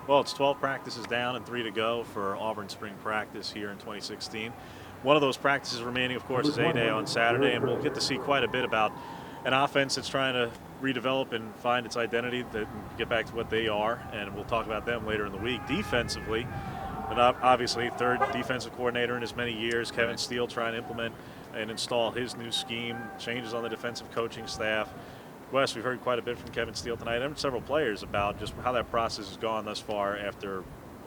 Well, it's 12 practices down and 3 to go for Auburn spring practice here in 2016. One of those practices remaining, of course, is A-Day on Saturday, and we'll get to see quite a bit about an offense that's trying to redevelop and find its identity, that get back to what they are, and we'll talk about them later in the week. Defensively, and obviously third defensive coordinator in as many years, Kevin Steele trying to implement and install his new scheme, changes on the defensive coaching staff. Wes, we've heard quite a bit from Kevin Steele tonight and several players about just how that process has gone thus far after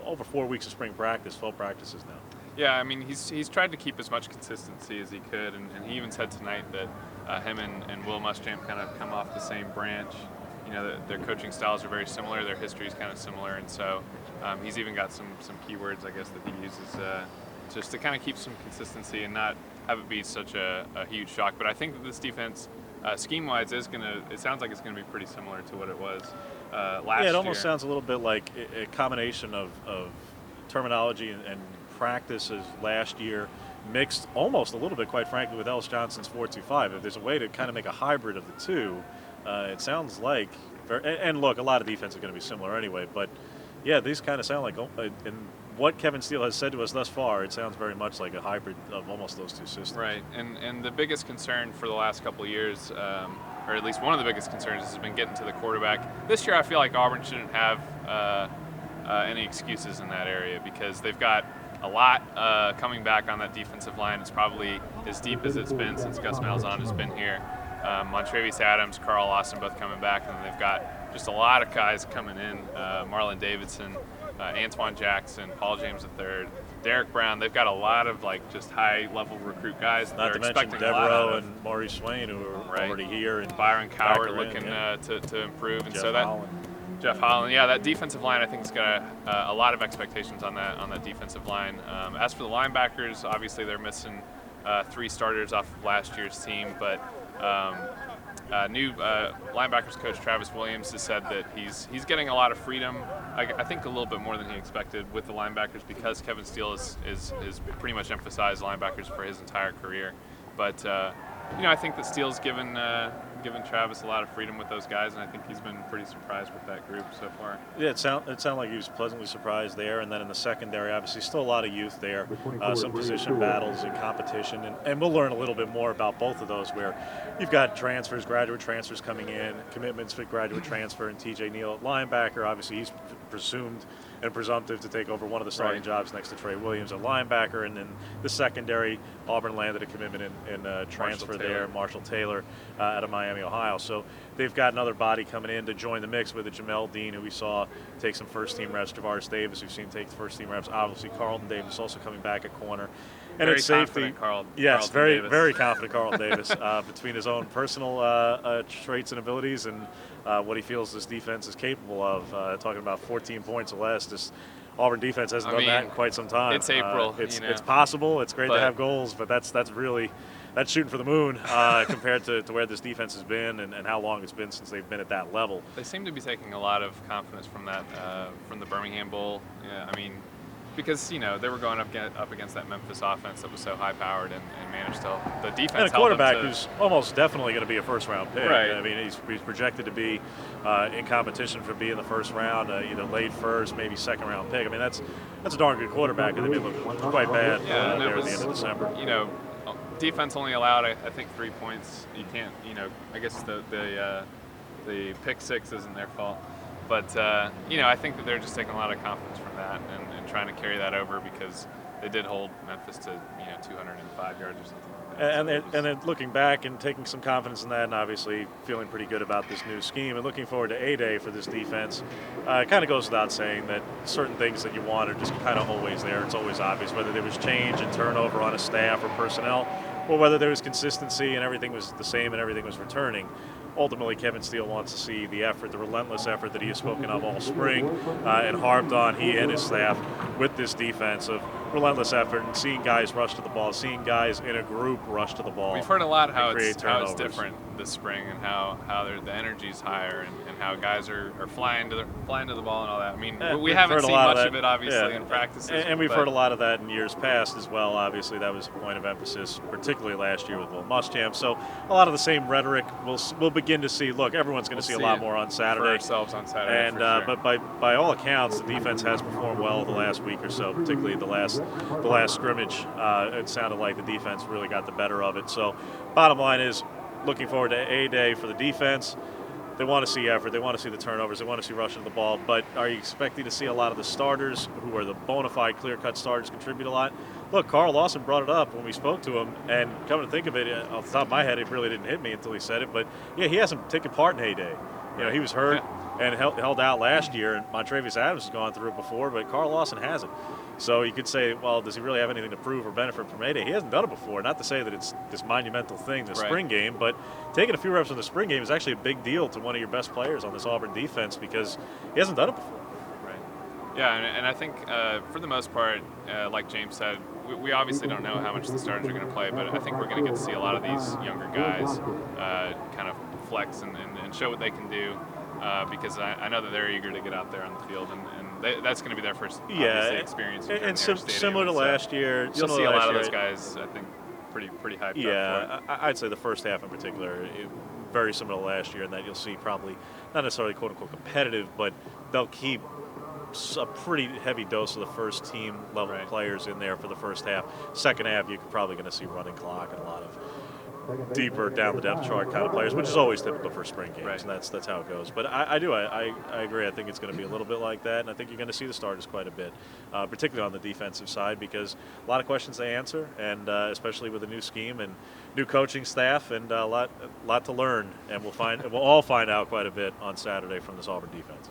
over 4 weeks of spring practice, 12 practices now. Yeah, I mean, he's tried to keep as much consistency as he could, and he even said tonight that him and Will Muschamp kind of come off the same branch. You know, their coaching styles are very similar, their history is kind of similar, and so he's even got some keywords, I guess, that he uses just to kind of keep some consistency and not have it be such a huge shock. But I think that this defense, scheme-wise, it sounds like it's going to be pretty similar to what it was last year. Yeah, it almost sounds a little bit like a combination of terminology and practices last year mixed almost a little bit, quite frankly, with Ellis Johnson's 4-2-5. If there's a way to kind of make a hybrid of the two, it sounds like, and look, a lot of defense is going to be similar anyway, but yeah, these kind of sound like, in what Kevin Steele has said to us thus far, it sounds very much like a hybrid of almost those two systems. Right, and the biggest concern for the last couple of years, or at least one of the biggest concerns, has been getting to the quarterback. This year I feel like Auburn shouldn't have any excuses in that area because they've got a lot coming back on that defensive line. It's probably as deep as it's been since Gus Malzahn has been here. Montravius Adams, Carl Lawson both coming back, and they've got just a lot of guys coming in. Marlon Davidson, Antoine Jackson, Paul James III, Derek Brown. They've got a lot of just high-level recruit guys. Not to mention Devereaux and Maurice Swain, who are already here, and Byron Coward looking to improve, and Jeff Holland. Yeah, that defensive line, I think, has got a lot of expectations on that defensive line. As for the linebackers, obviously they're missing 3 starters off of last year's team, but new linebackers coach Travis Williams has said that he's getting a lot of freedom. I think a little bit more than he expected with the linebackers because Kevin Steele is pretty much emphasized linebackers for his entire career. But I think that Steele's given Travis a lot of freedom with those guys, and I think he's been pretty surprised with that group so far. Yeah, it sounded like he was pleasantly surprised there. And then in the secondary, obviously, still a lot of youth there, some position battles and competition. And we'll learn a little bit more about both of those, where you've got transfers, graduate transfers coming in, commitments for graduate transfer, and TJ Neal at linebacker. Obviously, he's presumed and presumptive to take over one of the starting jobs next to Trey Williams at linebacker. And then the secondary, Auburn landed a commitment in transfer there, Marshall Taylor out of Miami, Ohio. So they've got another body coming in to join the mix with Jamel Dean, who we saw take some first-team reps, Javaris Davis, who've seen take the first-team reps, obviously Carlton Davis also coming back at corner. And very it's safety. Carlton very, very confident Carlton Davis between his own personal traits and abilities and what he feels this defense is capable of. Talking about 14 points or less, this Auburn defense hasn't done that in quite some time. It's April. It's possible. It's great to have goals, but that's shooting for the moon compared to where this defense has been and how long it's been since they've been at that level. They seem to be taking a lot of confidence from that from the Birmingham Bowl. Yeah, I mean, because they were going up against that Memphis offense that was so high-powered and managed to the defense. And a quarterback who's almost definitely going to be a first-round pick. Right. I mean, he's projected to be in competition for being the first round, either late first, maybe second-round pick. I mean, that's a darn good quarterback, and they look quite bad there at the end of December. Defense only allowed, I think, 3 points. You can't, I guess the pick six isn't their fault. But, I think that they're just taking a lot of confidence from that and trying to carry that over because they did hold Memphis to, 205 yards or something like that. And then looking back and taking some confidence in that and obviously feeling pretty good about this new scheme and looking forward to A-Day for this defense, it kind of goes without saying that certain things that you want are just kind of always there. It's always obvious, whether there was change and turnover on a staff or personnel or whether there was consistency and everything was the same and everything was returning. Ultimately, Kevin Steele wants to see the effort, the relentless effort that he has spoken of all spring and harped on, he and his staff, with this defense of relentless effort and seeing guys rush to the ball, seeing guys in a group rush to the ball. We've heard a lot how it's different this spring, and how the energy's higher, and how guys are flying to the ball and all that. I mean, we haven't seen much of it obviously in practices, and we've heard a lot of that in years past as well. Obviously, that was a point of emphasis, particularly last year with Will Muschamp. So a lot of the same rhetoric we'll begin to see. Look, everyone's going to see a lot more on Saturday. For ourselves on Saturday, and for sure. but by all accounts, the defense has performed well the last week or so, particularly the last scrimmage. It sounded like the defense really got the better of it. So, bottom line is, looking forward to A-Day for the defense. They want to see effort. They want to see the turnovers. They want to see rushing the ball. But are you expecting to see a lot of the starters, who are the bona fide, clear-cut starters, contribute a lot? Look, Carl Lawson brought it up when we spoke to him, and come to think of it, off the top of my head, it really didn't hit me until he said it. But yeah, he hasn't taken part in A-Day. You know, he was hurt and held out last year, and Montravius Adams has gone through it before, but Carl Lawson hasn't. So you could say, well, does he really have anything to prove or benefit from A-Day? He hasn't done it before. Not to say that it's this monumental thing, the spring game, but taking a few reps in the spring game is actually a big deal to one of your best players on this Auburn defense because he hasn't done it before. Right. Yeah, and I think for the most part, like James said, we obviously don't know how much the starters are going to play, but I think we're going to get to see a lot of these younger guys kind of flex and show what they can do. Because I know that they're eager to get out there on the field, and that's going to be their first experience. And similar to last year, you'll see a lot of those guys, I think, pretty hyped up for it. Yeah, I'd say the first half in particular, very similar to last year, in that you'll see probably not necessarily quote unquote competitive, but they'll keep a pretty heavy dose of the first team level players in there for the first half. Second half, you're probably going to see running clock and a lot of deeper down the depth chart kind of players, which is always typical for spring games, and that's how it goes. But I agree. I think it's going to be a little bit like that, and I think you're going to see the starters quite a bit, particularly on the defensive side, because a lot of questions to answer, and especially with a new scheme and new coaching staff, and a lot to learn, and we'll all find out quite a bit on Saturday from this Auburn defense.